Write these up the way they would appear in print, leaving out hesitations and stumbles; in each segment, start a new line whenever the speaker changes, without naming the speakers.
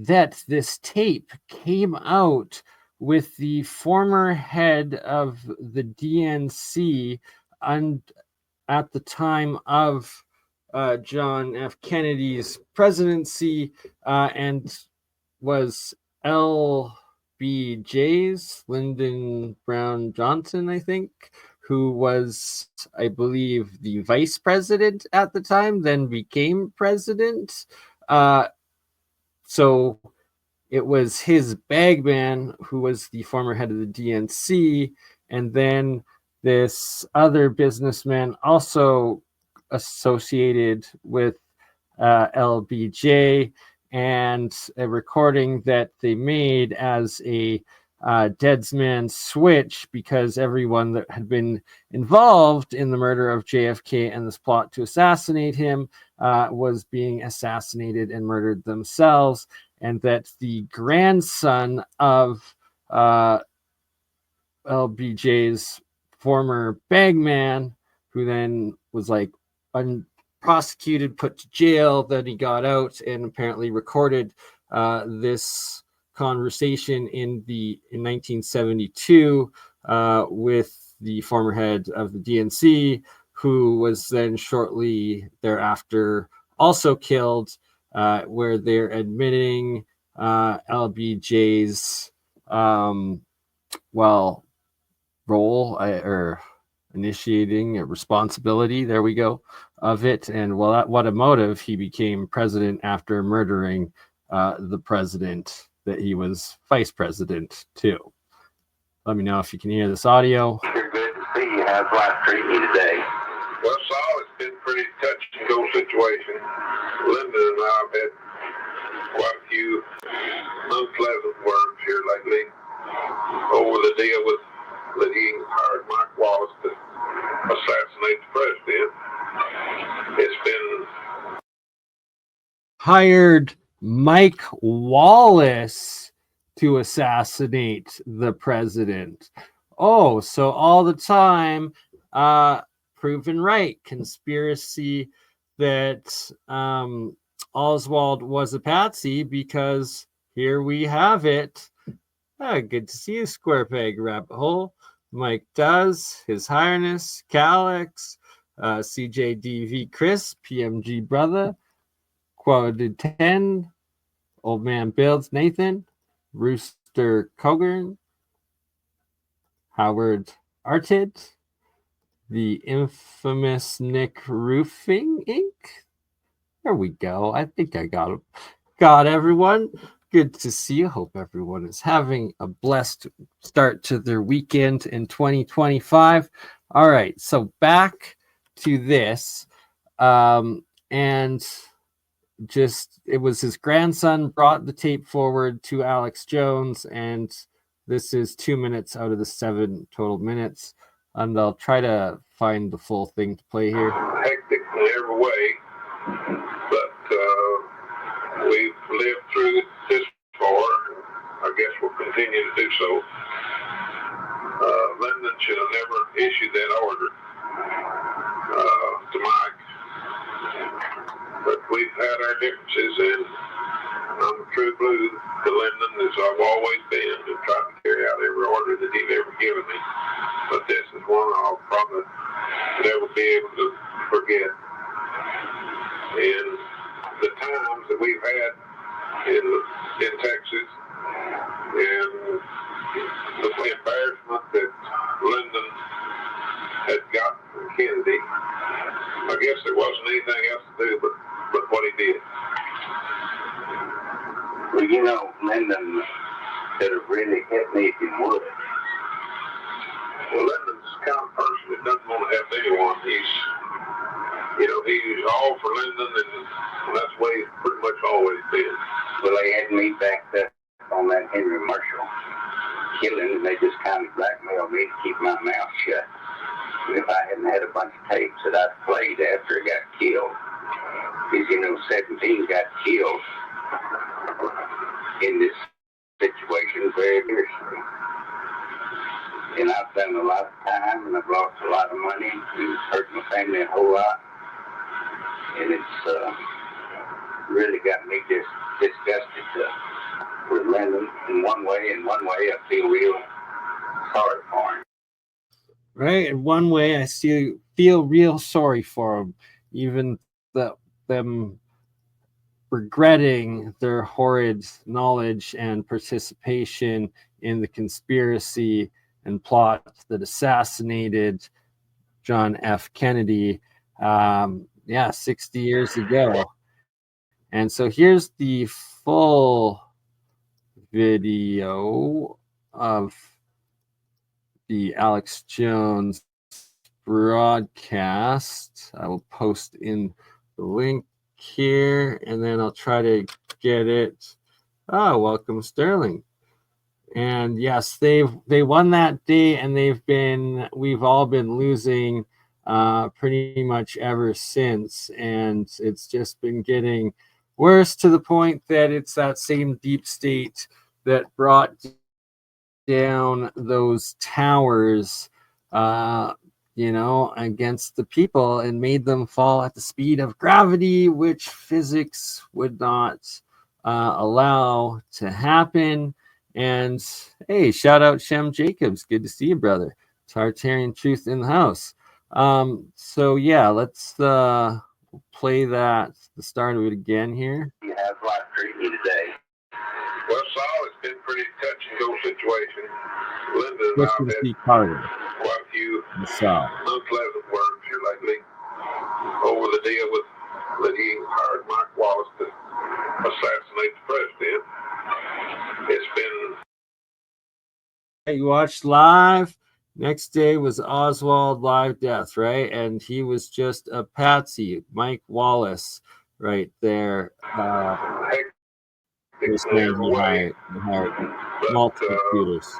that this tape came out with the former head of the DNC at the time of John F. Kennedy's presidency, and was LBJ's, Lyndon Brown Johnson, I think, who was, I believe, the vice president at the time, then became president. So it was his bagman who was the former head of the DNC, and then this other businessman also associated with LBJ, and a recording that they made as a Deadsman switch, because everyone that had been involved in the murder of JFK and this plot to assassinate him was being assassinated and murdered themselves, and that the grandson of LBJ's former bagman, who then was like prosecuted, put to jail, then he got out and apparently recorded this conversation in 1972 with the former head of the DNC, who was then shortly thereafter also killed, where they're admitting LBJ's role or initiating a responsibility, there we go, of it, and what a motive. He became president after murdering the president that he was vice president to. Let me know if you can hear this audio.
You're good to see you. How's life treating you today?
Well, Saul, it's been a pretty touch and go situation. Linda and I have had quite a few unpleasant words here lately over the deal with that he hired Mike Wallace to assassinate the president. It's been
hired Mike Wallace to assassinate the president. Oh, so all the time, proven right. Conspiracy that Oswald was a patsy, because here we have it. Good to see you, Square Peg Rabbit Hole. Mike Does, His Highness, Calix, CJDV Chris, PMG Brother, Quality 10, Old Man Builds Nathan, Rooster Cogan, Howard Arted, the infamous Nick Roofing Inc. There we go. I think I got him. Got everyone. Good to see you. Hope everyone is having a blessed start to their weekend in 2025. All right, so back to this. And just, it was his grandson brought the tape forward to Alex Jones, and this is 2 minutes out of the 7 total minutes. And I'll try to find the full thing to play here.
Hectic in every way, but we've lived through this far, and I guess we'll continue to do so. Lyndon should have never issued that order to Mike, but we've had our differences, and I'm a true blue to Lyndon, as I've always been, and tried to carry out every order that he's ever given me. But this is one I'll probably never be able to forget. And the times that we've had in Texas, and the embarrassment that Lyndon had gotten from Kennedy, I guess there wasn't anything else to do but what he did.
Well, you know, Lyndon could have really hit me if he would.
Well, Lyndon's the kind of person that doesn't want to help anyone. He's all for Lyndon, and that's the way he's pretty much always been.
Well, they had me backed up on that Henry Marshall killing, and they just kind of blackmailed me to keep my mouth shut. And if I hadn't had a bunch of tapes that I played after he got killed, because, 17 got killed in this situation very seriously. And I've done a lot of time, and I've lost a lot of money, and it's hurt my family a whole lot. And it's really got me just disgusted to in one way, I feel real sorry for him.
Right. In one way, I feel real sorry for them, even them regretting their horrid knowledge and participation in the conspiracy and plot that assassinated John F. Kennedy, 60 years ago. And so here's the full video of the Alex Jones broadcast. I will post in the link here, and then I'll try to get it. Oh, welcome, Sterling. And yes, they won that day, and we've all been losing pretty much ever since, and it's just been getting worse to the point that it's that same deep state that brought down those towers, against the people and made them fall at the speed of gravity, which physics would not allow to happen. And hey, shout out Shem Jacobs. Good to see you, brother. Tartarian Truth in the house. So yeah, let's play the start of it again here.
You have life treating you today.
Well, Saul, it's been pretty touch and go situation. Linda and I have had
Carter.
quite a few
So.
unpleasant words here lately over the deal with that he hired Mike Wallace to assassinate the president. It's been...
You watched live. Next day was Oswald live death, right? And he was just a patsy. Mike Wallace, right there.
It's never way,
multiple computers.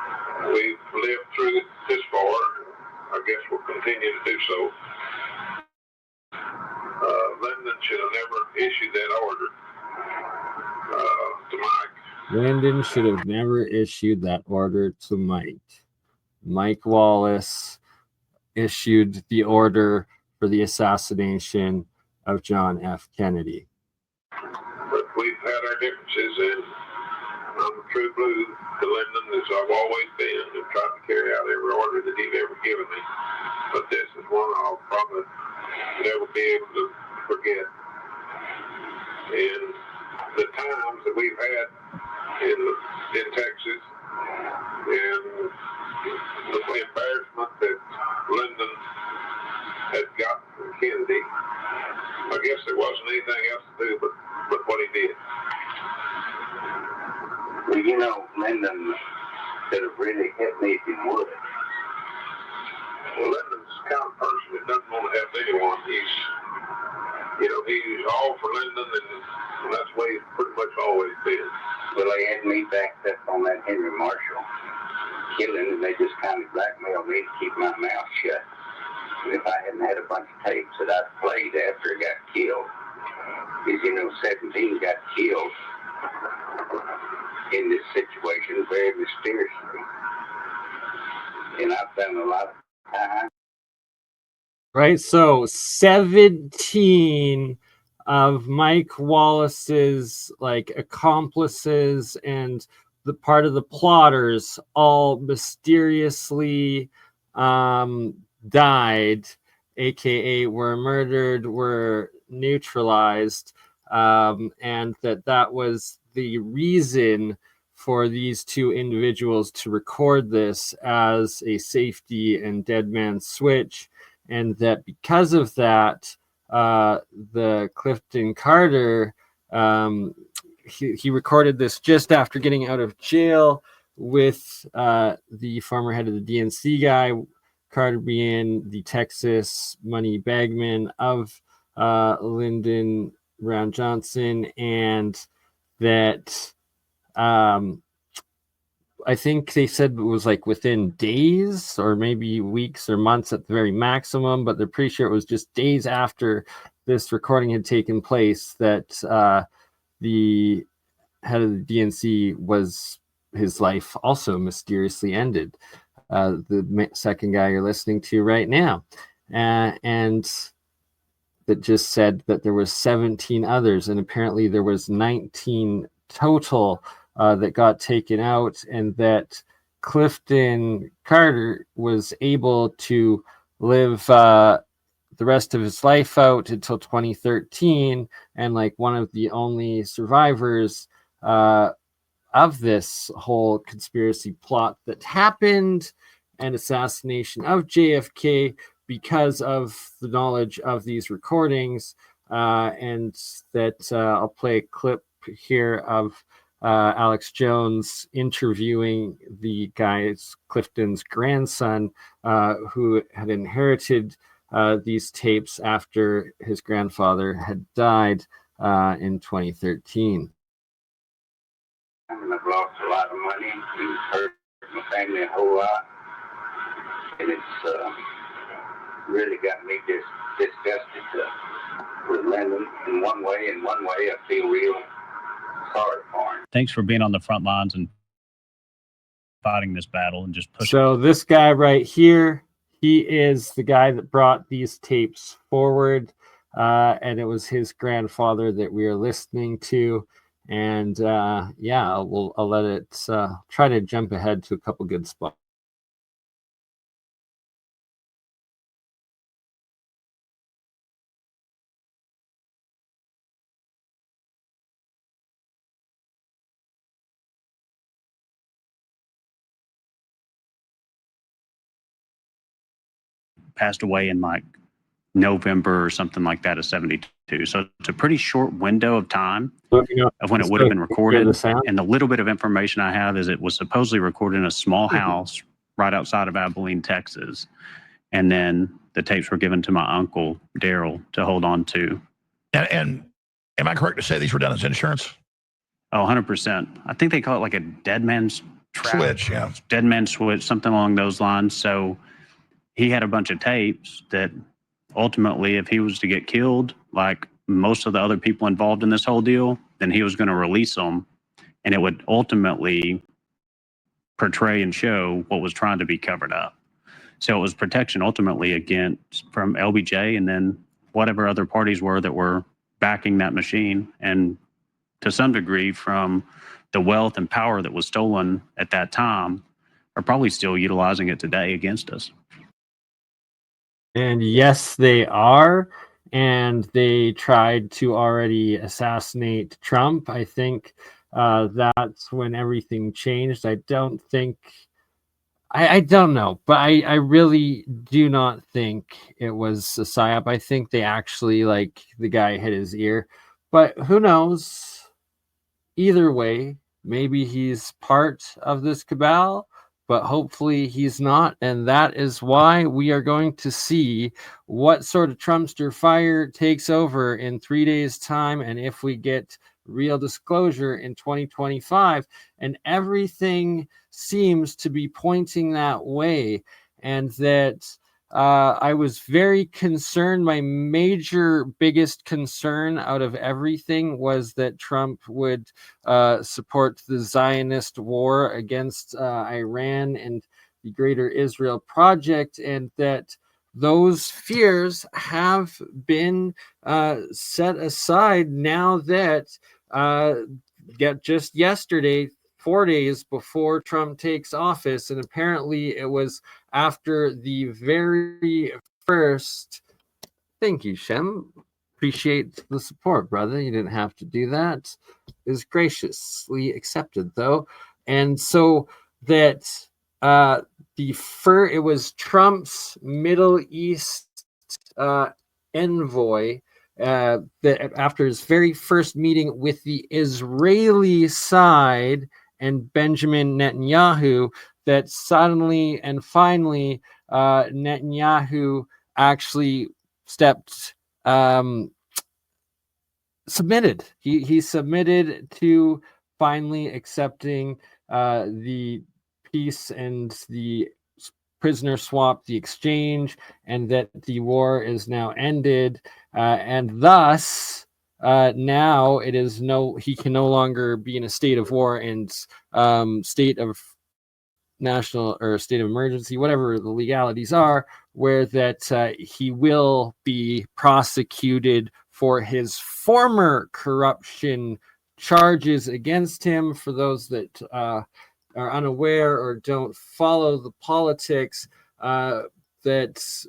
We've lived through this far. I guess we'll continue to do so. Lyndon should have never issued that order to Mike.
Lyndon should have never issued that order to Mike. Mike Wallace issued the order for the assassination of John F. Kennedy.
But we've had our differences, and I'm a true blue to Lyndon, as I've always been, and tried to carry out every order that he's ever given me. But this is one I'll probably never be able to forget. And the times that we've had in Texas, and the embarrassment that Lyndon had gotten from Kennedy, I guess there wasn't anything else to do but what he did.
Well, Lyndon could have really hit me if he would.
Well, Lyndon's the kind of person that doesn't want to help anyone. He's all for Lyndon, and that's the way he's pretty much always been.
Well, they had me backed up on that Henry Marshall killing, and they just kind of blackmailed me to keep my mouth shut. And if I hadn't had a bunch of tapes that I played after he got killed, because 17 got killed in this situation very mysteriously. And I've done a lot of time.
Right, so 17 of Mike Wallace's accomplices and the part of the plotters all mysteriously died, aka were murdered, were neutralized, and that was the reason for these two individuals to record this as a safety and dead man switch, and that because of that, the Clifton Carter, he recorded this just after getting out of jail with the former head of the DNC guy, Carter being the Texas money bagman of Lyndon Brown Johnson, and that I think they said it was within days or maybe weeks or months at the very maximum, but they're pretty sure it was just days after this recording had taken place that the head of the DNC his life also mysteriously ended. The second guy you're listening to right now. And that just said that there was 17 others, and apparently there was 19 total that got taken out, and that Clifton Carter was able to live the rest of his life out until 2013, and like one of the only survivors of this whole conspiracy plot that happened and assassination of JFK because of the knowledge of these recordings. And that I'll play a clip here of Alex Jones interviewing the guy's Clifton's grandson, who had inherited these tapes after his grandfather had died in 2013.
And I've lost a lot of money. It's hurt my family a whole lot. And it's really got me disgusted with Lyndon in one way. In one way, I feel real sorry for him.
Thanks for being on the front lines and fighting this battle and just pushing.
So this guy right here, he is the guy that brought these tapes forward, and it was his grandfather that we are listening to. And yeah, I'll let it try to jump ahead to a couple good spots.
Passed away in like November or something like that of 72. So it's a pretty short window of time of when it would have been recorded. And the little bit of information I have is it was supposedly recorded in a small house right outside of Abilene, Texas. And then the tapes were given to my uncle, Daryl, to hold on to.
And am I correct to say these were done as insurance?
Oh, 100%. I think they call it like a dead man's trap.
Switch, yeah.
Dead man's switch, something along those lines. So he had a bunch of tapes that ultimately, if he was to get killed, like most of the other people involved in this whole deal, then he was going to release them. And it would ultimately portray and show what was trying to be covered up. So it was protection ultimately against from LBJ and then whatever other parties were that were backing that machine. And to some degree from the wealth and power that was stolen at that time are probably still utilizing it today against us.
And yes, they are. And they tried to already assassinate Trump. I think that's when everything changed. I don't think, I don't know, but I really do not think it was a psyop. I think they actually, like, the guy hit his ear. But who knows? Either way, maybe he's part of this cabal, but hopefully he's not. And that is why we are going to see what sort of Trumpster fire takes over in 3 days' time. And if we get real disclosure in 2025, and everything seems to be pointing that way. And that I was very concerned. My biggest concern out of everything was that Trump would support the Zionist war against Iran and the Greater Israel Project, and that those fears have been set aside now that just yesterday, 4 days before Trump takes office, and apparently it was after the very first. Thank you, Shem. Appreciate the support, brother. You didn't have to do that. It was graciously accepted, though. And so that it was Trump's Middle East envoy that after his very first meeting with the Israeli side and Benjamin Netanyahu, that suddenly and finally Netanyahu actually submitted. He submitted to finally accepting the peace and the prisoner swap, the exchange, and that the war is now ended, and thus now it is he can no longer be in a state of war and state of national or state of emergency, whatever the legalities are, where that he will be prosecuted for his former corruption charges against him. For those that are unaware or don't follow the politics, that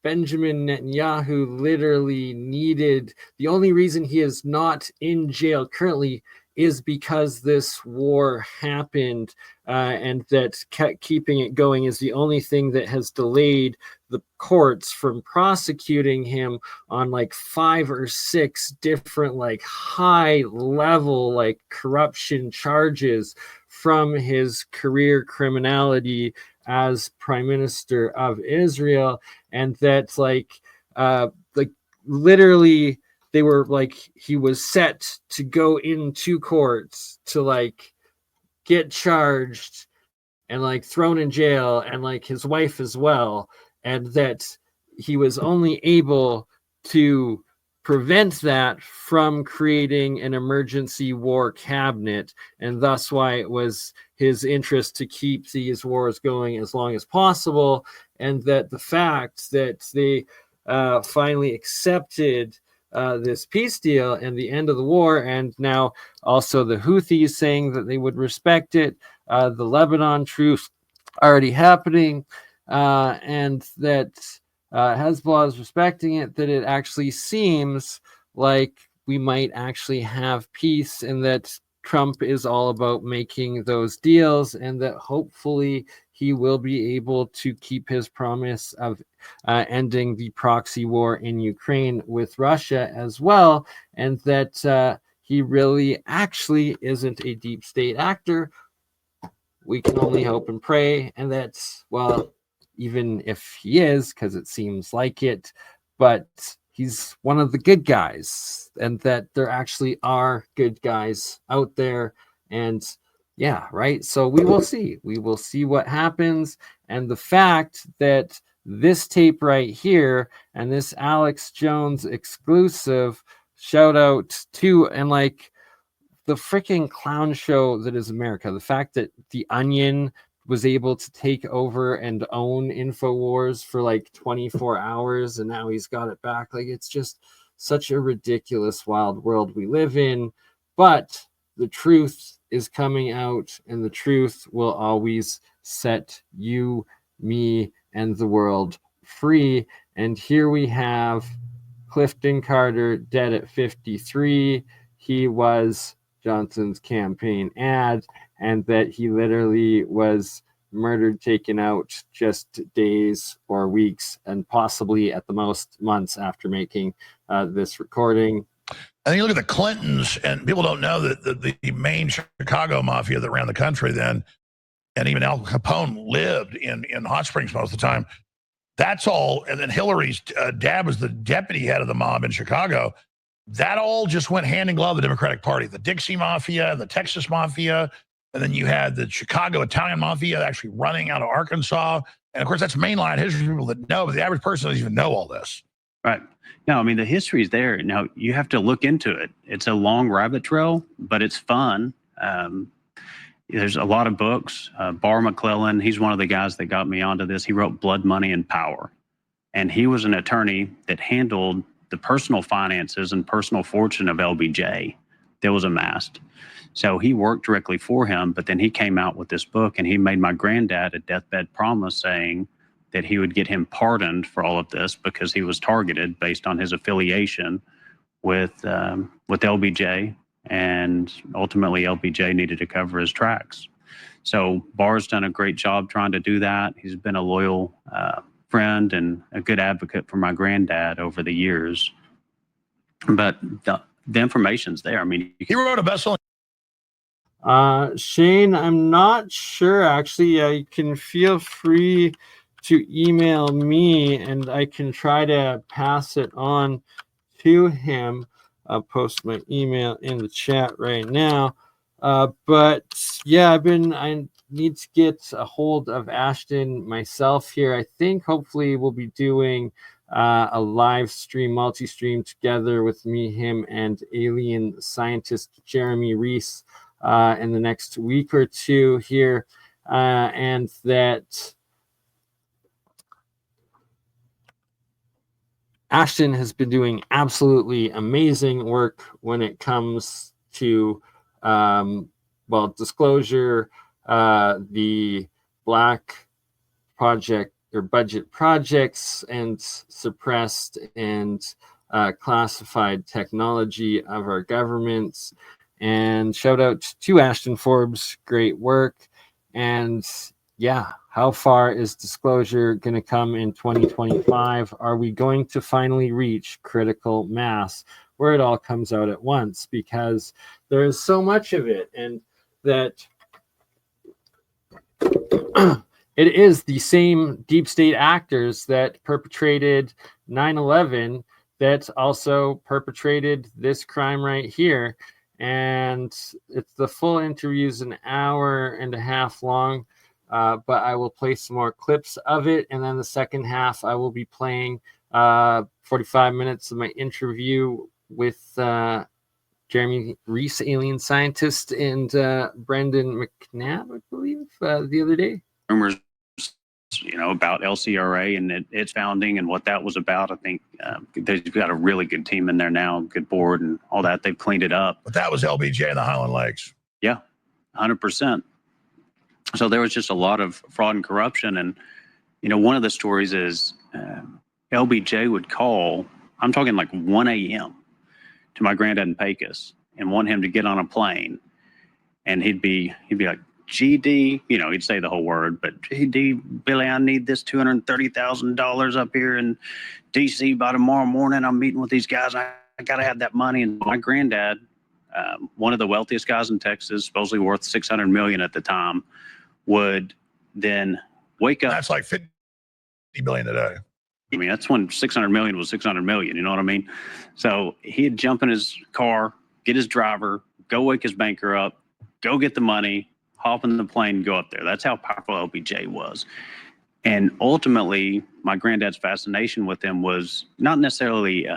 Benjamin Netanyahu literally needed, the only reason he is not in jail currently is because this war happened, and that keeping it going is the only thing that has delayed the courts from prosecuting him on like 5 or 6 different like high level like corruption charges from his career criminality as prime minister of Israel. And that like literally they were like, he was set to go into courts to like get charged and like thrown in jail, and like his wife as well, and that he was only able to prevent that from creating an emergency war cabinet, and thus why it was his interest to keep these wars going as long as possible. And that the fact that they finally accepted this peace deal and the end of the war, and now also the Houthis saying that they would respect it, the Lebanon truce already happening, and that Hezbollah is respecting it, that it actually seems like we might actually have peace, and that Trump is all about making those deals, and that hopefully he will be able to keep his promise of ending the proxy war in Ukraine with Russia as well, and that he really actually isn't a deep state actor. We can only hope and pray, and that's, well, even if he is, because it seems like it, but he's one of the good guys, and that there actually are good guys out there. And yeah, right. So we will see what happens. And the fact that this tape right here and this Alex Jones exclusive, shout out to, and like, the freaking clown show that is America. The fact that The Onion was able to take over and own InfoWars for like 24 hours, and now he's got it back. Like, it's just such a ridiculous, wild world we live in. But the truth is coming out, and the truth will always set you, me, and the world free. And here we have Clifton Carter dead at 53. He was Johnson's campaign ad, and that he literally was murdered, taken out just days or weeks, and possibly at the most months after making this recording.
And you look at the Clintons, and people don't know that the main Chicago mafia that ran the country then, and even Al Capone lived in Hot Springs most of the time. That's all. And then Hillary's dad was the deputy head of the mob in Chicago. That all just went hand in glove, the Democratic Party, the Dixie Mafia, the Texas Mafia, and then you had the Chicago Italian Mafia actually running out of Arkansas. And of course, that's mainline history for people that know, but the average person doesn't even know all this.
Right. No, I mean, the history is there. Now, you have to look into it. It's a long rabbit trail, but it's fun. There's a lot of books. Barr McClellan, he's one of the guys that got me onto this. He wrote Blood, Money, and Power. And he was an attorney that handled the personal finances and personal fortune of LBJ that was amassed. So he worked directly for him, but then he came out with this book, and he made my granddad a deathbed promise saying that he would get him pardoned for all of this because he was targeted based on his affiliation with LBJ, and ultimately LBJ needed to cover his tracks. So Barr's done a great job trying to do that. He's been a loyal friend and a good advocate for my granddad over the years. But the information's there. I mean,
he wrote a bestseller.
Shane, I'm not sure actually. You can feel free to email me, and I can try to pass it on to him. I'll post my email in the chat right now. But yeah, I need to get a hold of Ashton myself here. I think hopefully we'll be doing a live stream, multi-stream together with me, him, and alien scientist Jeremy Reese in the next week or two here. And that Ashton has been doing absolutely amazing work when it comes to disclosure, the black project or budget projects and suppressed and classified technology of our governments. And shout out to Ashton Forbes, great work. And yeah, how far is disclosure going to come in 2025? Are we going to finally reach critical mass where it all comes out at once? Because there is so much of it, and that it is the same deep state actors that perpetrated 9/11 that also perpetrated this crime right here. And it's the full interview is an hour and a half long, but I will play some more clips of it. And then the second half, I will be playing 45 minutes of my interview with Jeremy Reese, alien scientist, and Brendan McNabb, I believe, the other day.
Rumors, about LCRA and its founding and what that was about. I think they've got a really good team in there now, good board and all that. They've cleaned it up.
But that was LBJ in the Highland Lakes.
Yeah, 100%. So there was just a lot of fraud and corruption. And, one of the stories is LBJ would call, I'm talking like 1 a.m. to my granddad in Pecos and want him to get on a plane. And he'd be like, GD, he'd say the whole word, but GD, Billy, I need this $230,000 up here in DC by tomorrow morning. I'm meeting with these guys. I got to have that money. And my granddad, one of the wealthiest guys in Texas, supposedly worth $600 million at the time, would then wake up.
That's like $50 billion today.
I mean, that's when 600 million was 600 million. You know what I mean? So he'd jump in his car, get his driver, go wake his banker up, go get the money, hop in the plane and go up there. That's how powerful LBJ was. And ultimately, my granddad's fascination with him was not necessarily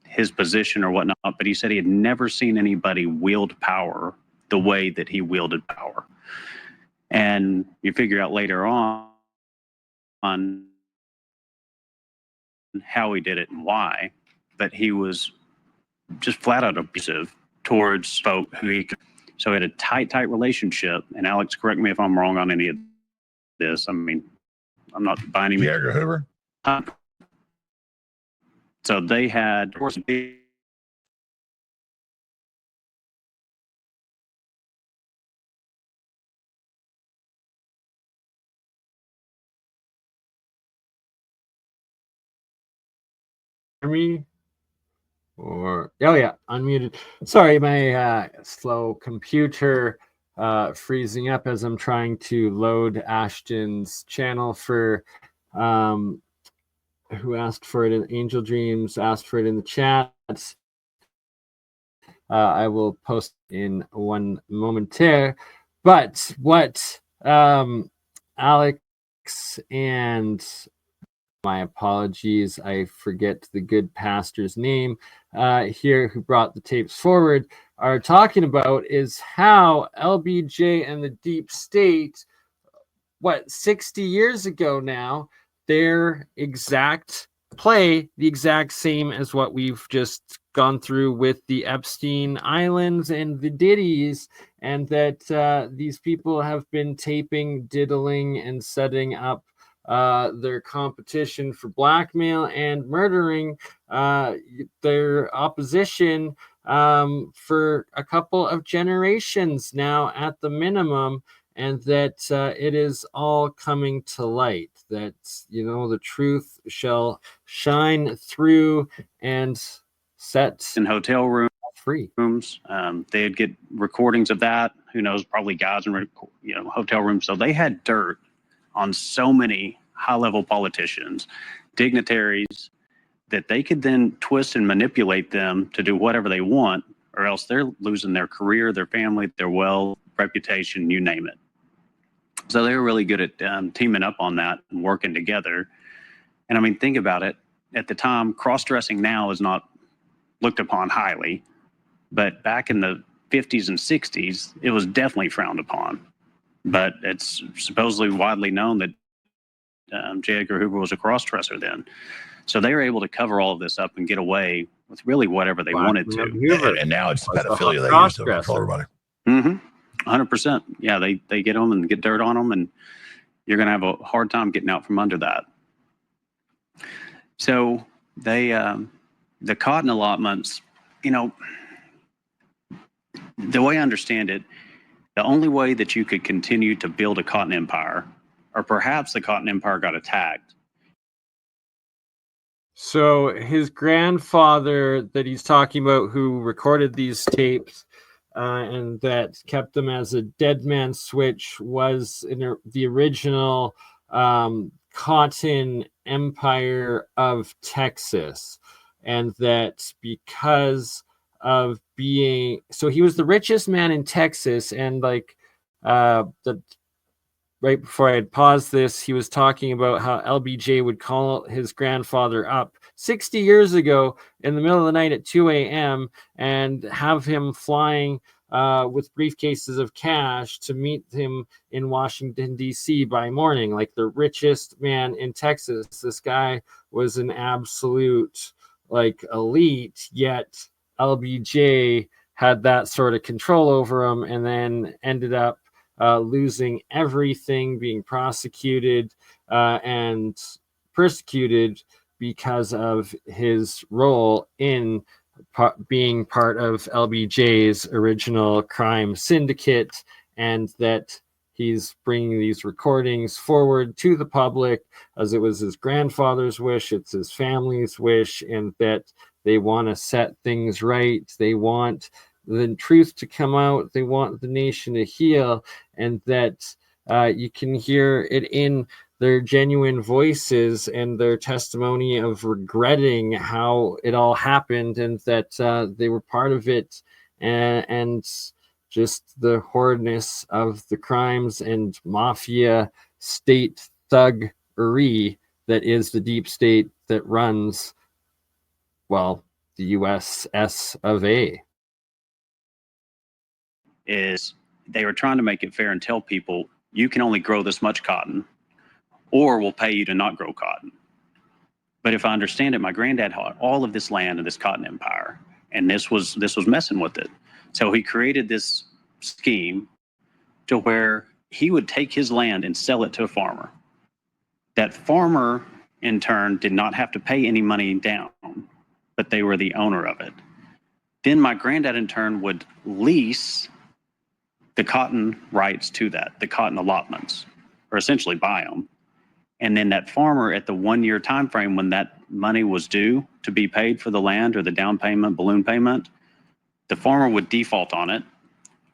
his position or whatnot, but he said he had never seen anybody wield power the way that he wielded power. And you figure out later on how he did it and why, but he was just flat out abusive towards folk who he could. So he had a tight relationship. And Alex, correct me if I'm wrong on any of this. I mean, I'm not by any means.
Edgar Hoover.
So they had.
Me? Unmuted. Sorry, my slow computer freezing up as I'm trying to load Ashton's channel for who asked for it in Angel Dreams, asked for it in the chat. I will post in one momentaire. But what Alex and my apologies, I forget the good pastor's name here who brought the tapes forward, are talking about is how LBJ and the deep state, 60 years ago now, their exact play, the exact same as what we've just gone through with the Epstein Islands and the Diddies, and that these people have been taping, diddling, and setting up their competition for blackmail and murdering their opposition for a couple of generations now at the minimum, and that it is all coming to light, that the truth shall shine through and set
in hotel rooms.
Free
they'd get recordings of that. Who knows? Probably guys in hotel rooms. So they had dirt on so many high-level politicians, dignitaries, that they could then twist and manipulate them to do whatever they want, or else they're losing their career, their family, their wealth, reputation, you name it. So they were really good at teaming up on that and working together. And I mean, think about it. At the time, cross-dressing now is not looked upon highly, but back in the 50s and 60s, it was definitely frowned upon. But it's supposedly widely known that J. Edgar Hoover was a cross-dresser then. So they were able to cover all of this up and get away with really whatever they wanted to.
And now it's pedophilia they use to control everybody.
Mm-hmm. 100%. Yeah, they get them and get dirt on them, and you're going to have a hard time getting out from under that. So they, the cotton allotments, you know, the way I understand it, the only way that you could continue to build a cotton empire, or perhaps the cotton empire got attacked.
So his grandfather that he's talking about, who recorded these tapes and that kept them as a dead man switch, was in the original cotton empire of Texas. And that because of being, so he was the richest man in Texas, and like the right before I had paused this, he was talking about how LBJ would call his grandfather up 60 years ago in the middle of the night at 2 a.m. and have him flying with briefcases of cash to meet him in Washington, D.C. by morning. Like the richest man in Texas. This guy was an absolute like elite, yet LBJ had that sort of control over him, and then ended up losing everything, being prosecuted and persecuted because of his role in being part of LBJ's original crime syndicate, and that he's bringing these recordings forward to the public as it was his grandfather's wish, it's his family's wish, and that they want to set things right. They want the truth to come out. They want the nation to heal, and that you can hear it in their genuine voices and their testimony of regretting how it all happened, and that they were part of it, and just the horridness of the crimes and mafia state thuggery that is the deep state that runs, well, the USS of A.
Is they were trying to make it fair and tell people you can only grow this much cotton, or we'll pay you to not grow cotton. But if I understand it, my granddad had all of this land and this cotton empire, and this was messing with it. So he created this scheme to where he would take his land and sell it to a farmer. That farmer, in turn, did not have to pay any money down, but they were the owner of it. Then my granddad, in turn, would lease the cotton rights to that, the cotton allotments, or essentially buy them. And then that farmer, at the 1 year time frame when that money was due to be paid for the land or the down payment, balloon payment, the farmer would default on it,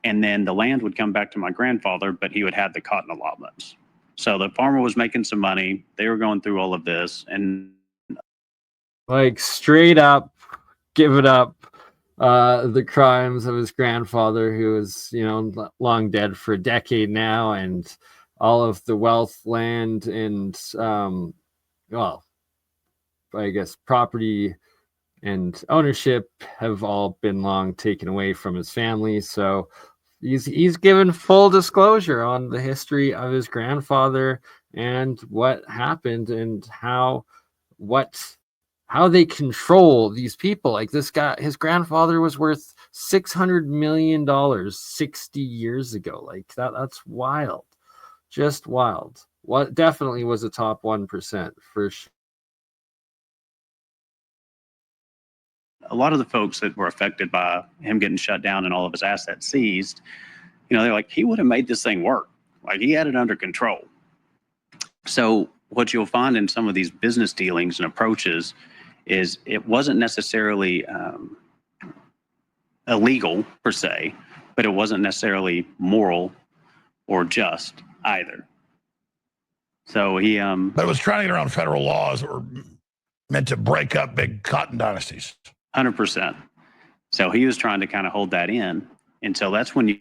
and then the land would come back to my grandfather, but he would have the cotton allotments. So the farmer was making some money. They were going through all of this, and
like straight up give it up the crimes of his grandfather, who is, you know, long dead for a decade now, and all of the wealth, land, and well, I guess property and ownership have all been long taken away from his family. So he's given full disclosure on the history of his grandfather and what happened, and how they control these people. Like this guy, his grandfather was worth $600 million 60 years ago. Like that's wild. Just wild. What definitely was a top 1% for sure.
a lot of the folks that were affected by him getting shut down and all of his assets seized, you know, they're like, he would have made this thing work. Like he had it under control. So what you'll find in some of these business dealings and approaches is it wasn't necessarily illegal per se, but it wasn't necessarily moral or just either. So he
but it was trying to get around federal laws that were meant to break up big cotton dynasties.
100%. So he was trying to kind of hold that in. And so that's when you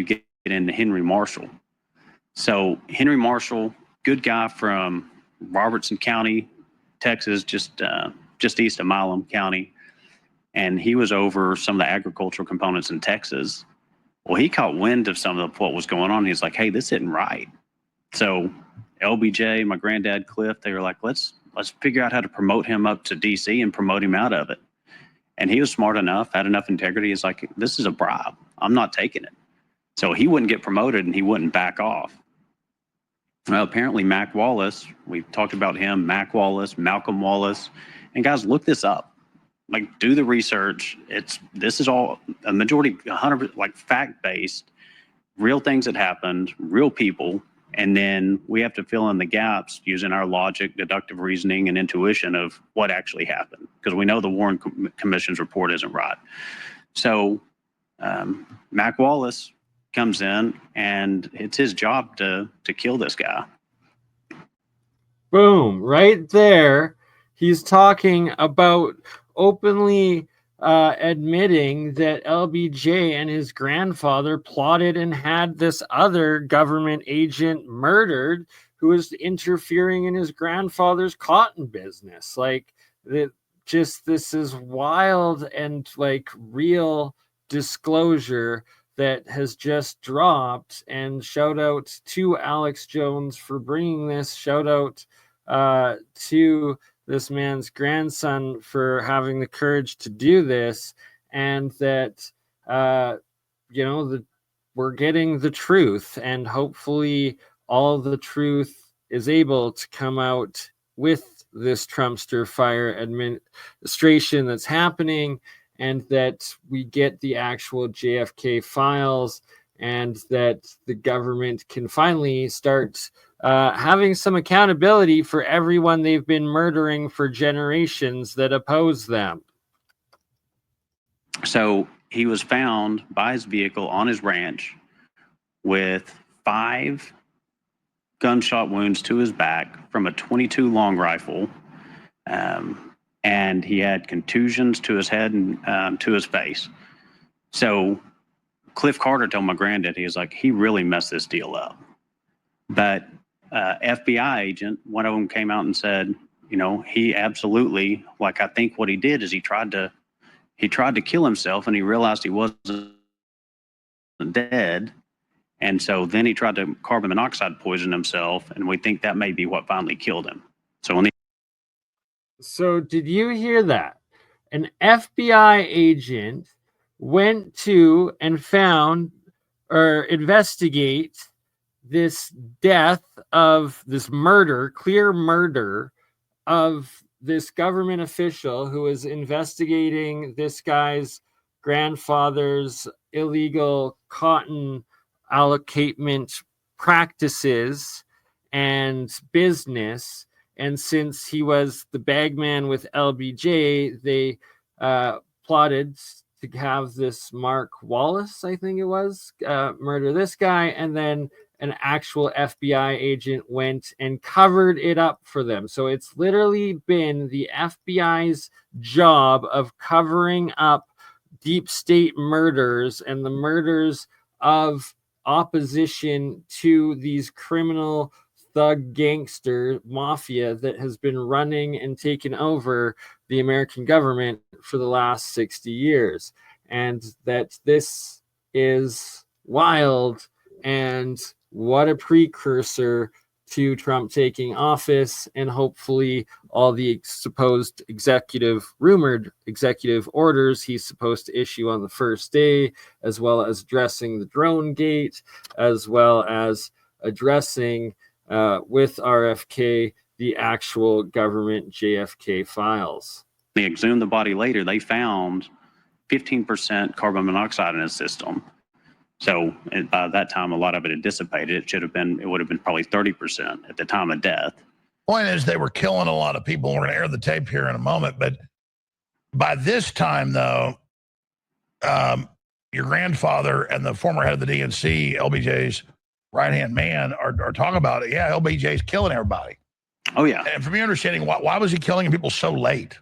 get into Henry Marshall. So Henry Marshall, good guy from Robertson County, Texas, just east of Milam County. And he was over some of the agricultural components in Texas. Well, he caught wind of some of what was going on. He's like, hey, this isn't right. So LBJ, my granddad Cliff, they were like, let's figure out how to promote him up to DC and promote him out of it. And he was smart enough, had enough integrity. He's like, this is a bribe. I'm not taking it. So he wouldn't get promoted and he wouldn't back off. Well, apparently Mac Wallace, we've talked about him, Mac Wallace, Malcolm Wallace, and guys, look this up. Like, do the research. This is all a majority, 100%, like fact-based, real things that happened, real people, and then we have to fill in the gaps using our logic, deductive reasoning, and intuition of what actually happened, because we know the Warren Commission's report isn't right. So Mac Wallace comes in, and it's his job to kill this guy.
Boom, right there. He's talking about openly admitting that LBJ and his grandfather plotted and had this other government agent murdered who was interfering in his grandfather's cotton business. Like, this is wild and like real disclosure that has just dropped. And shout out to Alex Jones for bringing this. Shout out to this man's grandson for having the courage to do this, and that we're getting the truth, and hopefully all the truth is able to come out with this Trumpster fire administration that's happening, and that we get the actual JFK files, and that the government can finally start having some accountability for everyone they've been murdering for generations that oppose them.
So he was found by his vehicle on his ranch with 5 gunshot wounds to his back from a .22 long rifle, and he had contusions to his head and to his face. So Cliff Carter told my granddad, he was like, he really messed this deal up. But FBI agent, one of them came out and said, he absolutely, like, I think what he did is he tried to kill himself, and he realized he wasn't dead. And so then he tried to carbon monoxide poison himself, and we think that may be what finally killed him.
So did you hear that? An FBI agent went to and found or investigate this death of this murder, clear murder of this government official who was investigating this guy's grandfather's illegal cotton allocatment practices and business. And since he was the bagman with LBJ, they plotted to have this Mark Wallace, I think it was, murder this guy, and then an actual FBI agent went and covered it up for them. So it's literally been the FBI's job of covering up deep state murders and the murders of opposition to these criminal thug gangster mafia that has been running and taken over the American government for the last 60 years. And that this is wild, and what a precursor to Trump taking office, and hopefully all the supposed rumored executive orders he's supposed to issue on the first day, as well as addressing the drone gate, as well as addressing with RFK the actual government JFK files.
They exhumed the body later. They found 15% carbon monoxide in his system. So by that time, a lot of it had dissipated. It would have been probably 30% at the time of death.
Point is, they were killing a lot of people. We're going to air the tape here in a moment. But by this time, though, your grandfather and the former head of the DNC, LBJ's right-hand man, are talking about it. Yeah, LBJ's killing everybody.
Oh, yeah.
And from your understanding, why was he killing people so late?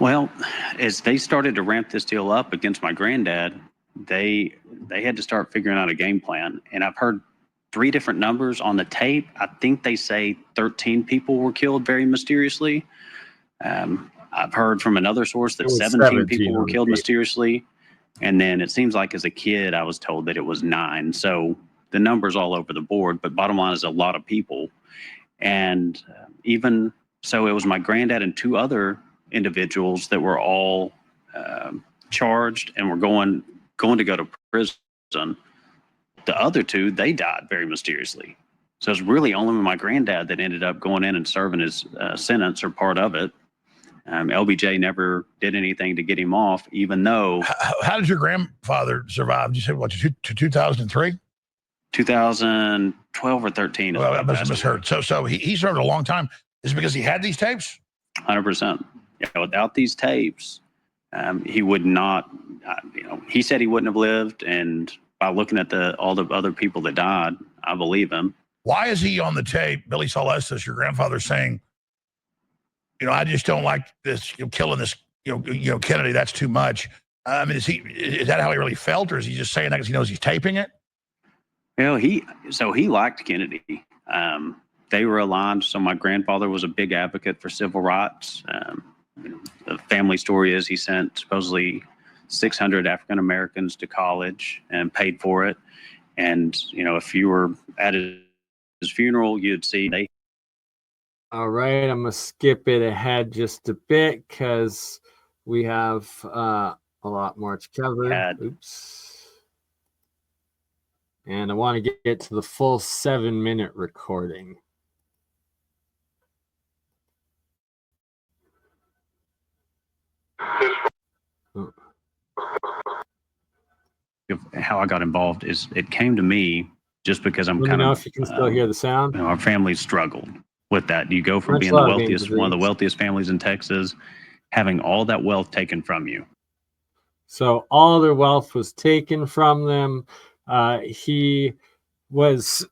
Well, as they started to ramp this deal up against my granddad, they had to start figuring out a game plan. And I've heard 3 different numbers on the tape. I think they say 13 people were killed very mysteriously. I've heard from another source that 17 people were killed mysteriously. And then it seems like as a kid, I was told that it was 9. So the numbers all over the board. But bottom line is a lot of people. And even so, it was my granddad and 2 other individuals that were all charged and were going to go to prison. The other two, they died very mysteriously. So it's really only my granddad that ended up going in and serving his sentence or part of it. LBJ never did anything to get him off, even though.
How did your grandfather survive? Did you say what, to 2003?
2012 or 13.
Well, I must have misheard. So he served a long time. Is it because he had these tapes?
100%. Yeah, without these tapes, he would not. He said he wouldn't have lived, and by looking at all the other people that died, I believe him.
Why is he on the tape, Billy Saul Estes, your grandfather, saying, I just don't like this, killing this, Kennedy, that's too much. I mean, is that how he really felt, or is he just saying that because he knows he's taping it?
He liked Kennedy. They were aligned. So my grandfather was a big advocate for civil rights. The family story is he sent supposedly 600 African Americans to college and paid for it. And if you were at his funeral, you'd see they.
All right, I'm gonna skip it ahead just a bit because we have a lot more to cover. Oops. And I want to get to the full 7-minute recording.
How I got involved is it came to me just because I'm
Let
kind
me know
of.
If you can still hear the sound.
Our family struggled with that. You go from
Much
being the
love,
wealthiest, one of the wealthiest families in Texas, having all that wealth taken from you.
So all their wealth was taken from them. He was,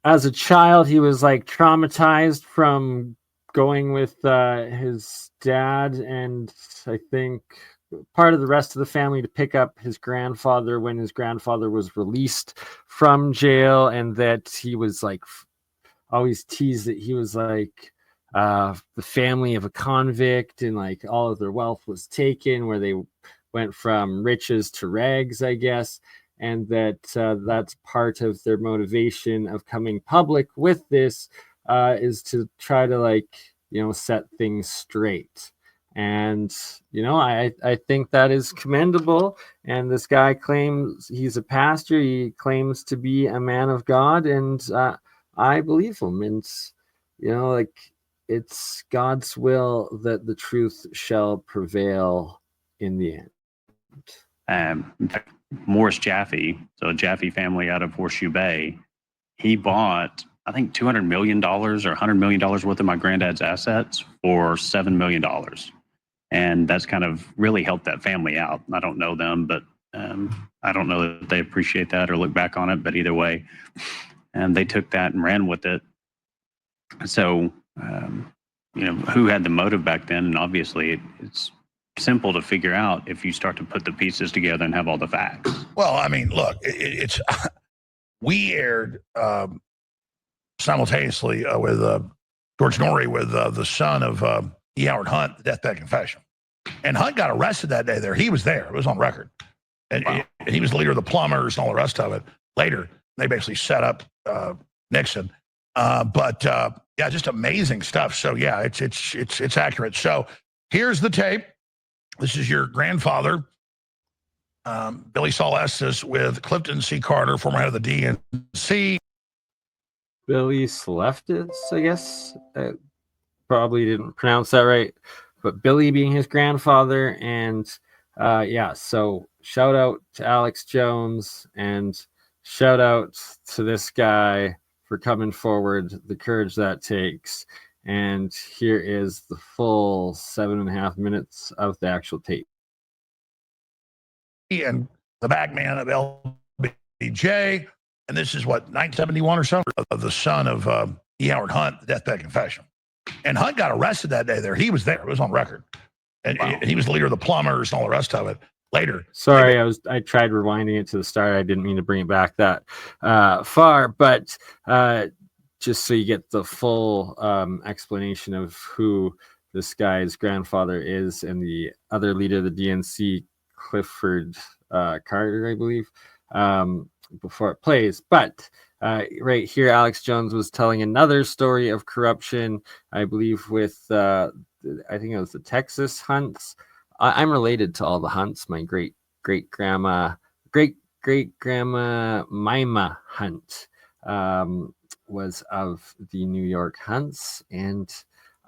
as a child, he was like traumatized from going with his dad, and I think part of the rest of the family to pick up his grandfather when his grandfather was released from jail, and that he was like always teased that he was like the family of a convict, and like all of their wealth was taken, where they went from riches to rags, I guess, and that that's part of their motivation of coming public with this is to try to set things straight. And I think that is commendable. And this guy claims he's a pastor. He claims to be a man of God, and I believe him. And it's God's will that the truth shall prevail in the end.
Morris Jaffe, so a Jaffe family out of Horseshoe Bay, he bought, I think, $200 million or $100 million worth of my granddad's assets for $7 million. And that's kind of really helped that family out. I don't know them, but I don't know that they appreciate that or look back on it. But either way, and they took that and ran with it. So, who had the motive back then? And obviously, it's simple to figure out if you start to put the pieces together and have all the facts.
Well, I mean, look, it's we aired simultaneously with George Norrie with the son of E. Howard Hunt, the deathbed confession. And Hunt got arrested that day there. He was there. It was on record. And,
wow.
And he was the leader of the plumbers and all the rest of it. Later, they basically set up Nixon. But just amazing stuff. So, yeah, it's accurate. So here's the tape. This is your grandfather, Billy Saul Estes, with Clifton C. Carter, former head of the DNC.
Billy Sleftis, I guess. I probably didn't pronounce that right. But Billy being his grandfather. And so shout out to Alex Jones, and shout out to this guy for coming forward, the courage that takes. And here is the full 7.5 minutes of the actual tape.
And the back man of LBJ. And this is what, 1971 or so, of the son of E. Howard Hunt, the deathbed confession. And Hunt got arrested that day there. He was there. It was on record. And wow. He was the leader of the plumbers and all the rest of it. Later.
Sorry, I tried rewinding it to the start. I didn't mean to bring it back that far, but just so you get the full explanation of who this guy's grandfather is, and the other leader of the DNC, Clifford Carter, I believe, before it plays. But right here, Alex Jones was telling another story of corruption, I believe, with I think it was the Texas Hunts. I'm related to all the Hunts. My great great grandma Mima Hunt was of the New York Hunts, and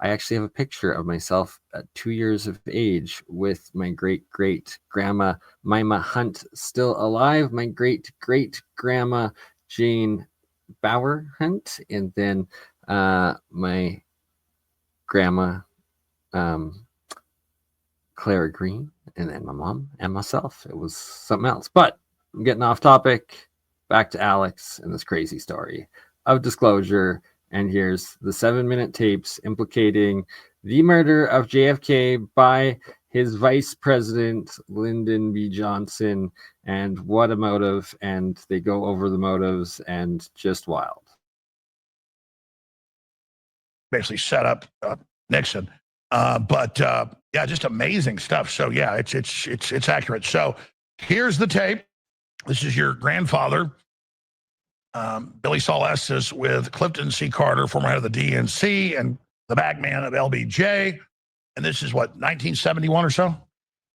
I actually have a picture of myself at 2 years of age with my great grandma Mima Hunt still alive, my great grandma Jane Bauer Hunt, and then my grandma Clara Green, and then my mom and myself. It was something else. But I'm getting off topic. Back to Alex and this crazy story of disclosure. And here's the 7-minute tapes implicating the murder of JFK by his vice president, Lyndon B. Johnson, and what a motive. And they go over the motives, and just wild.
Basically set up Nixon. But yeah, just amazing stuff. So yeah, it's accurate. So here's the tape. This is your grandfather, Billy Saul Estes, with Clifton C. Carter, former head of the DNC and the bagman of LBJ. And this is what, 1971 or so?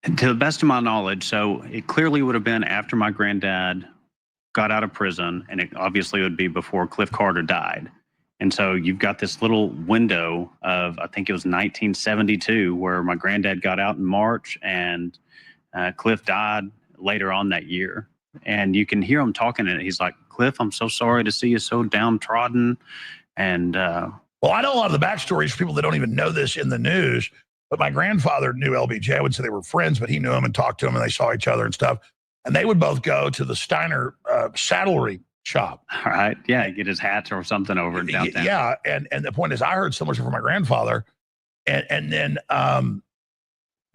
And to the best of my knowledge, so it clearly would have been after my granddad got out of prison, and it obviously would be before Cliff Carter died. And so you've got this little window of, I think it was 1972, where my granddad got out in March and Cliff died later on that year. And you can hear him talking, and he's like, Cliff, I'm so sorry to see you so downtrodden. And
well, I know a lot of the backstories for people that don't even know this in the news, but my grandfather knew LBJ. I would say they were friends, but he knew him and talked to him, and they saw each other and stuff. And they would both go to the Steiner saddlery shop.
All right. Yeah, get his hats or something over in downtown.
Yeah, and the point is, I heard similar stuff from my grandfather, and then the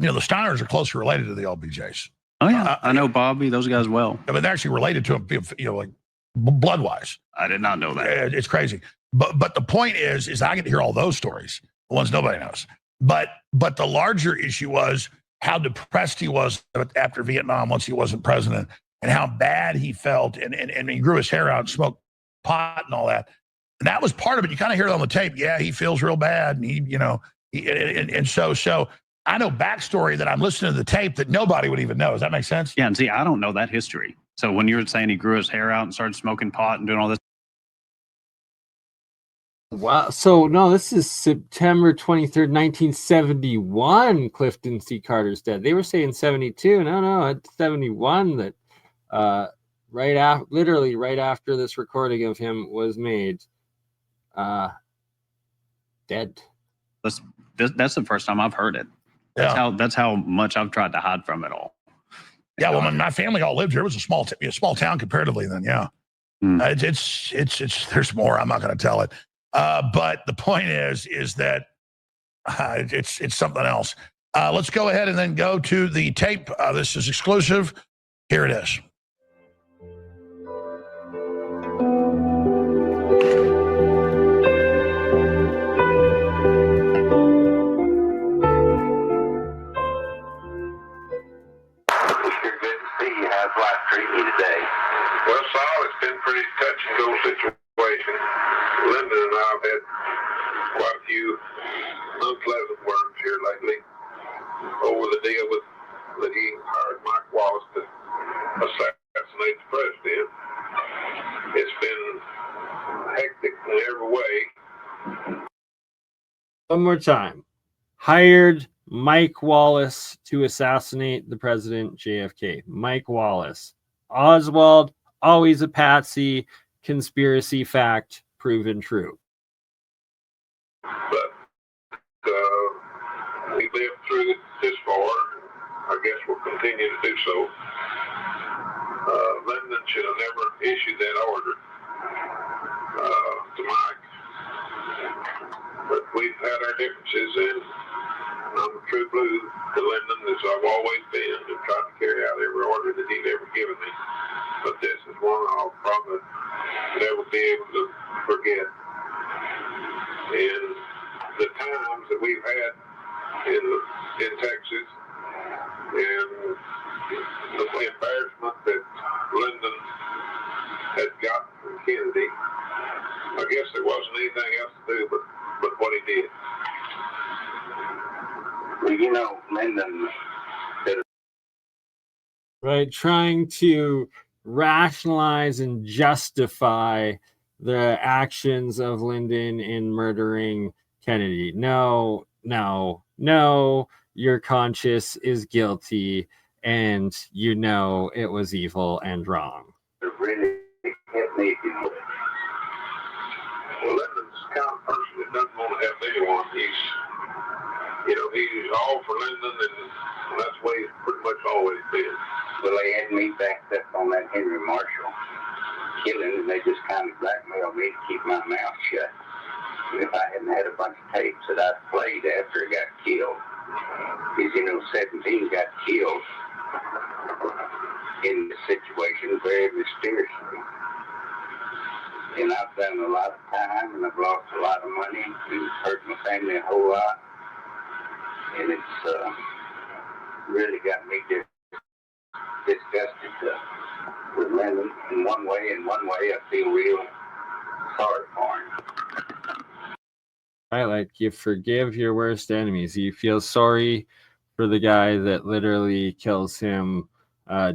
Steiners are closely related to the LBJs.
Oh yeah, I know Bobby, those guys well.
I mean, they're actually related to him, like blood wise.
I did not know that.
It's crazy. But the point is I get to hear all those stories, the ones nobody knows. But the larger issue was how depressed he was after Vietnam once he wasn't president, and how bad he felt, and he grew his hair out and smoked pot and all that. And that was part of it. You kind of hear it on the tape. Yeah, he feels real bad, and so I know backstory that I'm listening to the tape that nobody would even know. Does that make sense?
Yeah, and see, I don't know that history. So when you're saying he grew his hair out and started smoking pot and doing all this.
Wow. So, no, this is September 23rd, 1971. Clifton C. Carter's dead. They were saying 72. No, it's 71 that literally right after this recording of him was made, dead.
That's the first time I've heard it. That's how much I've tried to hide from it all.
Yeah, well, my family all lived here. It was a small town comparatively then, yeah. It's there's more. I'm not going to tell it. But the point is that it's something else. Let's go ahead and then go to the tape. This is exclusive. Here it is.
How's life treating you today?
Well, Saul, it's been pretty touch and go situation. Lyndon and I have had quite a few unpleasant words here lately over the deal that he hired Mike Wallace to assassinate the president. It's been hectic in every way.
One more time. Hired Mike Wallace to assassinate the president, JFK. Mike Wallace. Oswald, always a patsy. Conspiracy fact, proven true.
But we lived through this far. I guess we'll continue to do so. Lyndon should have never issued that order to Mike. But we've had our differences, and I'm a true blue to Lyndon, as I've always been, and tried to carry out every order that he'd ever given me. But this is one I'll probably never be able to forget. And the times that we've had in Texas, and the embarrassment that Lyndon had gotten from Kennedy, I guess there wasn't anything else to do but what he did.
Well, Lyndon
right? Trying to rationalize and justify the actions of Lyndon in murdering Kennedy. No, no, no, your conscience is guilty and you know it was evil and wrong.
It really hit me.
Well, Lyndon's the kind of person that doesn't want to have anyone. He's all for Lyndon, and that's the way he's pretty much always been.
Well, they had me backed up on that Henry Marshall killing, and they just kind of blackmailed me to keep my mouth shut. And if I hadn't had a bunch of tapes that I played after he got killed, because 17 got killed in this situation very mysteriously. And I've done a lot of time, and I've lost a lot of money, and hurt my family a whole lot. And it's really got me disgusted with Lyndon in one way. In one way, I feel real sorry for him.
Right, like you forgive your worst enemies. You feel sorry for the guy that literally kills him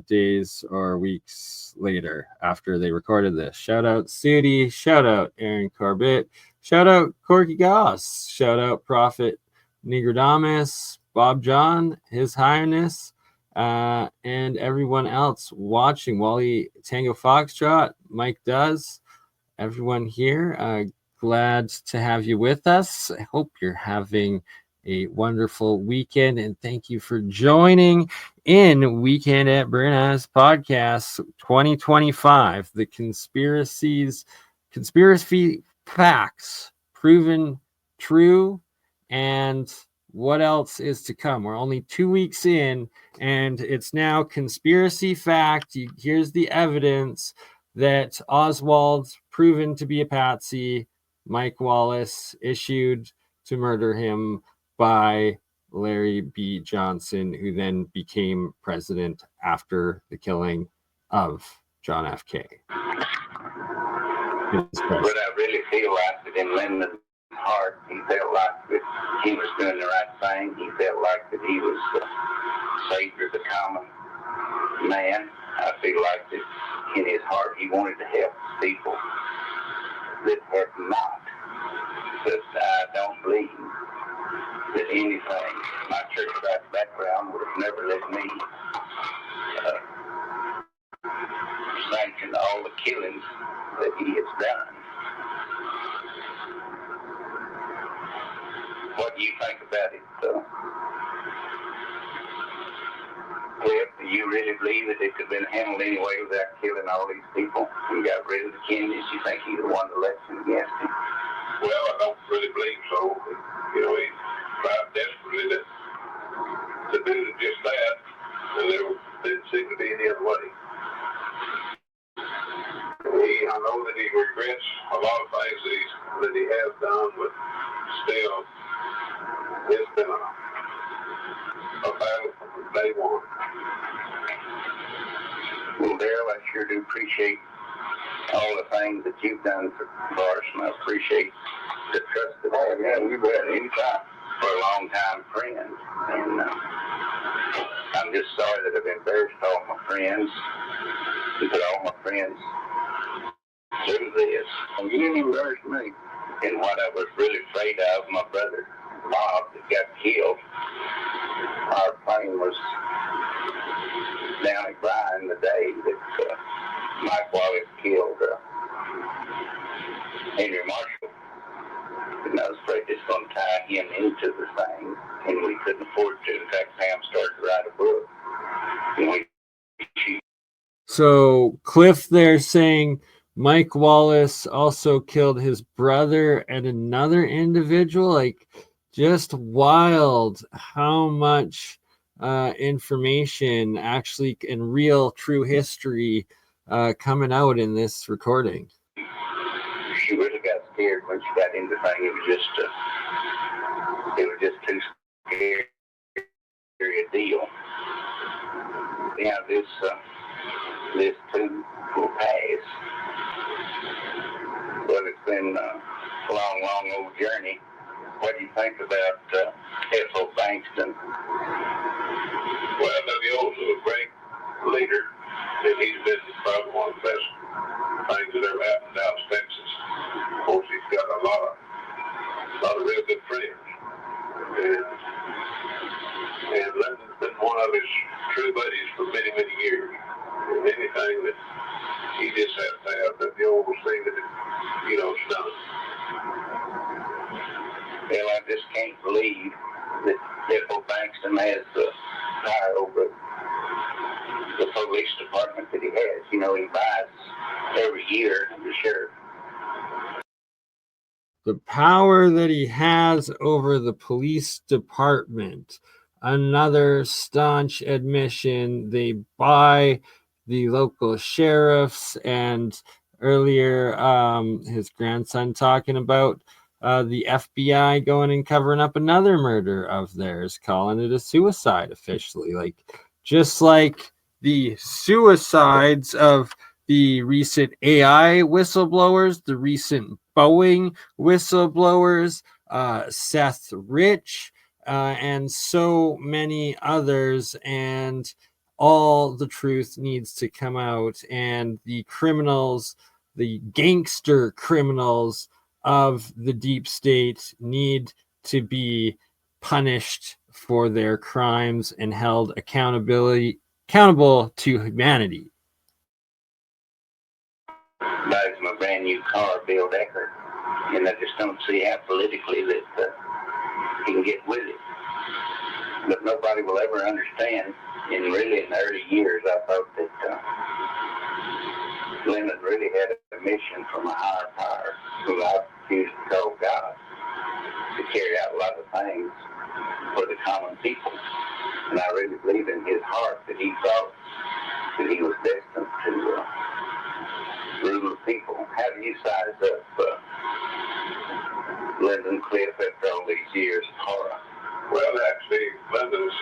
days or weeks later after they recorded this. Shout out Sudi, shout out Aaron Corbett, shout out Corky Goss, shout out Prophet Nigradamus, Bob John, His Highness, and everyone else watching. Wally Tango Foxtrot, Mike Does, everyone here. Glad to have you with us. I hope you're having a wonderful weekend, and thank you for joining in Weekend at BurnEye podcast 2025. The conspiracy facts proven true, and what else is to come? We're only 2 weeks in, and it's now conspiracy fact. Here's the evidence that Oswald's proven to be a patsy. Mike Wallace issued to murder him by Larry B. Johnson, who then became president after the killing of John F. K.
But I really feel like that in Lyndon's heart, he felt like that he was doing the right thing. He felt like that he was saved as a common man. I feel like that in his heart he wanted to help people that had not. But I don't believe that anything, my church background would have never let me sanction all the killings that he has done. What do you think about it, Cliff? Do you really believe that it could have been handled anyway without killing all these people and got rid of the Kennedys? You think he'd have won the election against him?
Well, I don't really believe so. He tried desperately to do just that, and there didn't seem to be any other way. I know that he regrets a lot of things that he has done, but still, it's been a battle from day one.
Well, Daryl, I sure do appreciate all the things that you've done for us, and I appreciate the trust that I have had. We've had anytime for a long time friend, and I'm just sorry that I've embarrassed all my friends, and put all my friends through this. And you didn't embarrass me. And what I was really afraid of, my brother Bob that got killed, our plane was down at Bryan the day that Mike Wallace killed Henry Marshall. And I was afraid it's going to tie him into the thing, and we couldn't afford to. In fact, Pam started to write a book. And
So Cliff there saying Mike Wallace also killed his brother and another individual. Like, just wild how much information actually and real true history coming out in this recording.
She really got scared when she got into the thing. It was just too scary a deal. Yeah, this too will pass. But it's been a long old journey. What do you think about Ethel Bankston?
Well, the old little break leader, and he's been probably one of the best things that ever happened in Dallas, Texas. Of course, he's got a lot of real good friends, and Lyndon's been one of his true buddies for many, many years. And anything that he just has to have that the oversee that it's done.
Well, I just can't believe that Bill Bankston has the power over the police department that he has. He buys every year the sheriff.
The power that he has over the police department. Another staunch admission. They buy the local sheriffs, and earlier his grandson talking about the FBI going and covering up another murder of theirs, calling it a suicide officially. Like, just like the suicides of the recent AI whistleblowers, the recent Boeing whistleblowers, Seth Rich, and so many others. And all the truth needs to come out, and the criminals, the gangster criminals of the deep state, need to be punished for their crimes and held accountable to humanity.
Buys him a brand new car, Bill Decker, and I just don't see how politically that he can get with it. But nobody will ever understand. And really, in the early years, I thought that Lyndon really had a mission from a higher power, who I choose to call God, to carry out a lot of things for the common people. And I really believe in his heart that he thought that he was destined to rule the people. How do you size up Lyndon Cliff after all these years of horror?
Well, actually, Lyndon's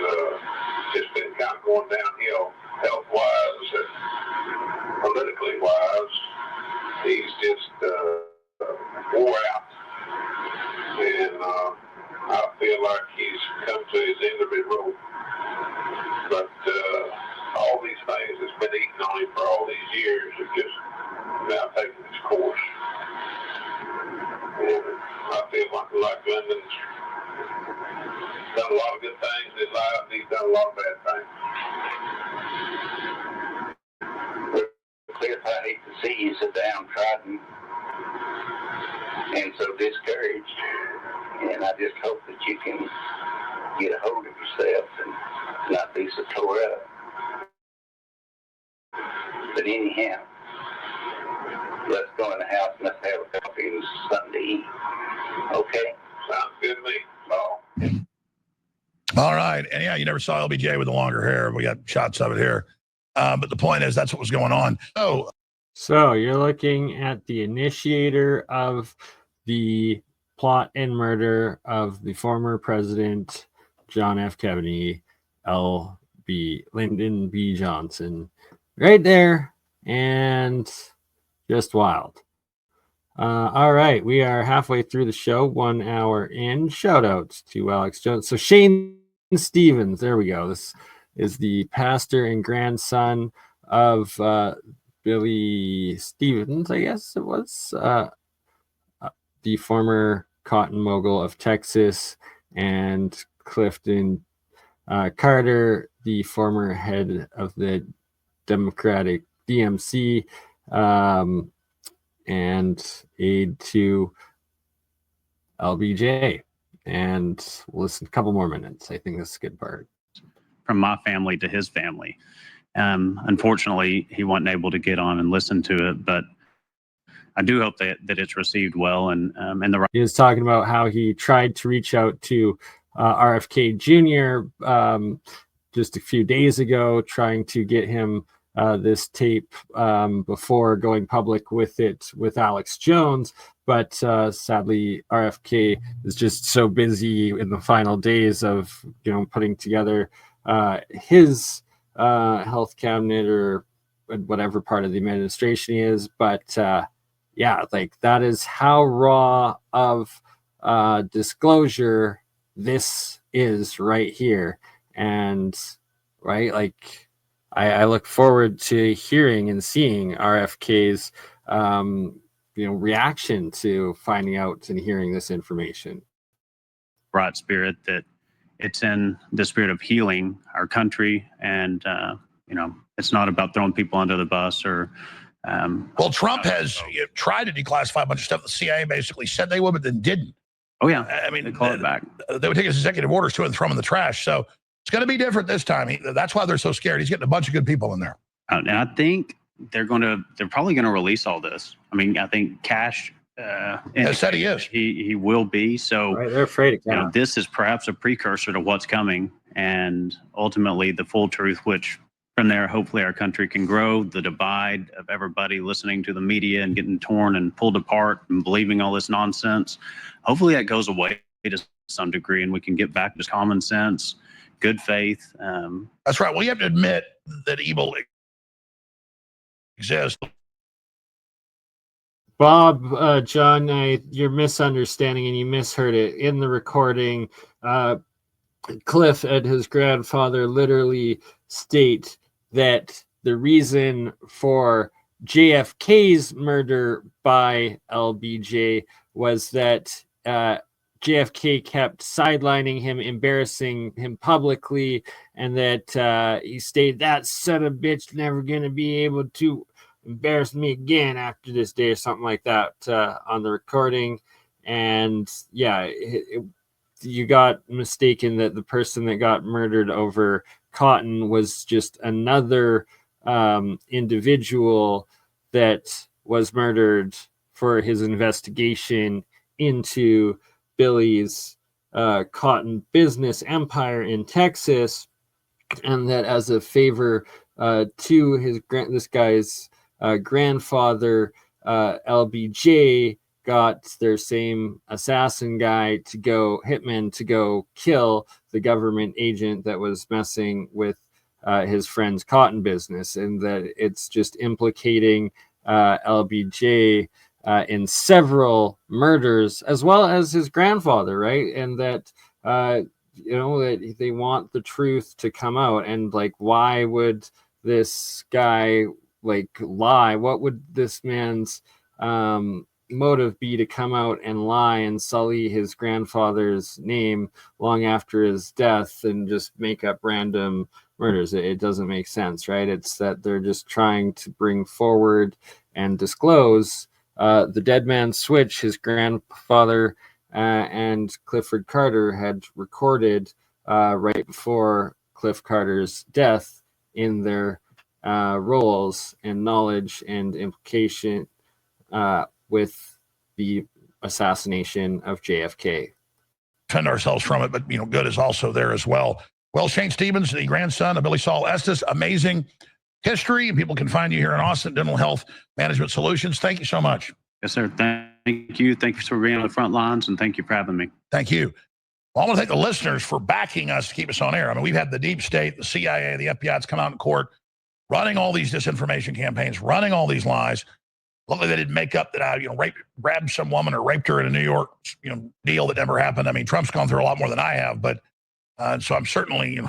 just been kind of going downhill health-wise and politically-wise. He's just wore out. And I feel like he's come to his end of his rope. But all these things that's been eating on him for all these years have just now taken its course. And I feel like Lyndon's done a lot of good things in his life, and he's done a lot of bad things.
Cliff, I hate to see you so downtrodden and so discouraged. And I just hope that you can get a hold of yourself and not be so tore up. But anyhow, let's go in the house and let's have a coffee and something to eat. Okay?
Sounds good to me. Oh.
All right. And yeah, you never saw LBJ with the longer hair. We got shots of it here. But the point is, that's what was going on.
So you're looking at the initiator of the plot and murder of the former president, John F. Kennedy, Lyndon B. Johnson, right there, and just wild. All right, we are halfway through the show, 1 hour in. Shout outs to Alex Jones. So Shane Stevens, there we go. This is the pastor and grandson of Billy Stevens, I guess it was, the former cotton mogul of Texas, and Clifton Carter, the former head of the Democratic DMC, and aide to LBJ. And we'll listen a couple more minutes. I think this is a good part.
From my family to his family. Unfortunately, he wasn't able to get on and listen to it, but I do hope that it's received well. And
he was talking about how he tried to reach out to RFK Jr. Just a few days ago, trying to get him this tape before going public with it with Alex Jones. But sadly, RFK is just so busy in the final days of putting together his health cabinet or whatever part of the administration he is. But yeah, like that is how raw of disclosure this is right here. And right, like I look forward to hearing and seeing RFK's reaction to finding out and hearing this information.
Broad spirit that it's in the spirit of healing our country, and it's not about throwing people under the bus or.
Well, Trump has tried to declassify a bunch of stuff. The CIA basically said they would, but then didn't.
Oh yeah,
I mean,
they call it back.
They would take his executive orders to and throw them in the trash. So it's going to be different this time. That's why they're so scared. He's getting a bunch of good people in there.
And I think they're probably going to release all this. I mean, I think Cash
has said he is.
He will be. So
right, they're afraid of Cash.
This is perhaps a precursor to what's coming, and ultimately the full truth, which from there, hopefully our country can grow. The divide of everybody listening to the media and getting torn and pulled apart and believing all this nonsense, hopefully that goes away to some degree, and we can get back to common sense, good faith.
That's right. Well, you have to admit that evil exists.
Bob, John, you're misunderstanding and you misheard it. In the recording, Cliff and his grandfather literally state that the reason for JFK's murder by LBJ was that JFK kept sidelining him, embarrassing him publicly, and that he stated, that son of a bitch never going to be able to embarrass me again after this day, or something like that on the recording. And yeah, you got mistaken that the person that got murdered over cotton was just another individual that was murdered for his investigation into Billy's cotton business empire in Texas, and that as a favor to this guy's grandfather, LBJ got their same assassin guy hitman to go kill the government agent that was messing with his friend's cotton business, and that it's just implicating LBJ in several murders, as well as his grandfather, right? And that that they want the truth to come out. And like, why would this guy lie? What would this man's motive be to come out and lie and sully his grandfather's name long after his death and just make up random murders? It doesn't make sense, right? It's that they're just trying to bring forward and disclose the dead man's switch his grandfather and Clifford Carter had recorded right before Cliff Carter's death in their roles and knowledge and implication with the assassination of JFK.
Defend ourselves from it, but good is also there as well. Well, Shane Stevens, the grandson of Billy Saul Estes, amazing history. People can find you here in Austin, Dental Health Management Solutions. Thank you so much.
Yes, sir. Thank you. Thank you for being on the front lines, and thank you for having me.
Thank you. Well, I want to thank the listeners for backing us to keep us on air. I mean, we've had the deep state, the CIA, the FBI to come out in court, running all these disinformation campaigns, running all these lies. Luckily, they didn't make up that I, grabbed some woman or raped her in a New York, deal that never happened. I mean, Trump's gone through a lot more than I have, but so I'm certainly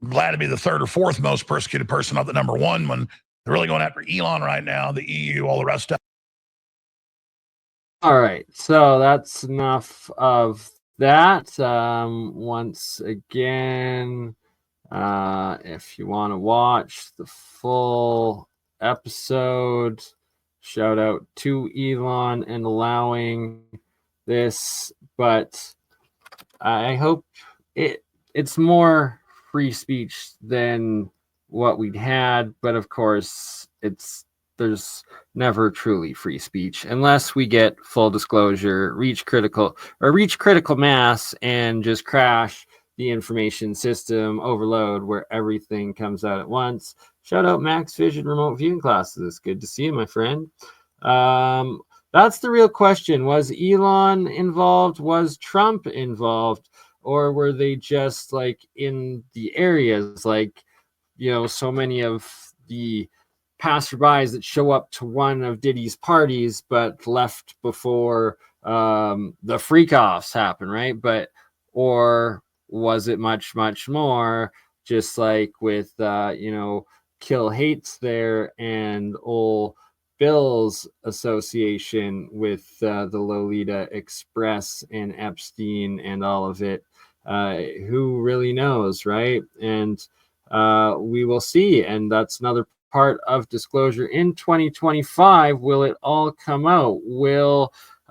glad to be the third or fourth most persecuted person, not the number one, when they're really going after Elon right now, the EU, all the rest of it.
All right, so that's enough of that. Once again, if you want to watch the full episode, shout out to Elon and allowing this, but I hope it's more free speech than what we'd had, but of course there's never truly free speech unless we get full disclosure, reach critical mass, and just crash the information system overload where everything comes out at once. Shout out Max Vision remote viewing classes. Good to see you, my friend. That's the real question. Was Elon involved? Was Trump involved? Or were they just in the areas, so many of the passerbys that show up to one of Diddy's parties but left before the freak-offs happen, right? Or was it much, much more, just like with Kill Hates there and old Bill's association with the Lolita Express and Epstein and all of it. Who really knows, right? And we will see. And that's another part of disclosure in 2025. Will it all come out? Will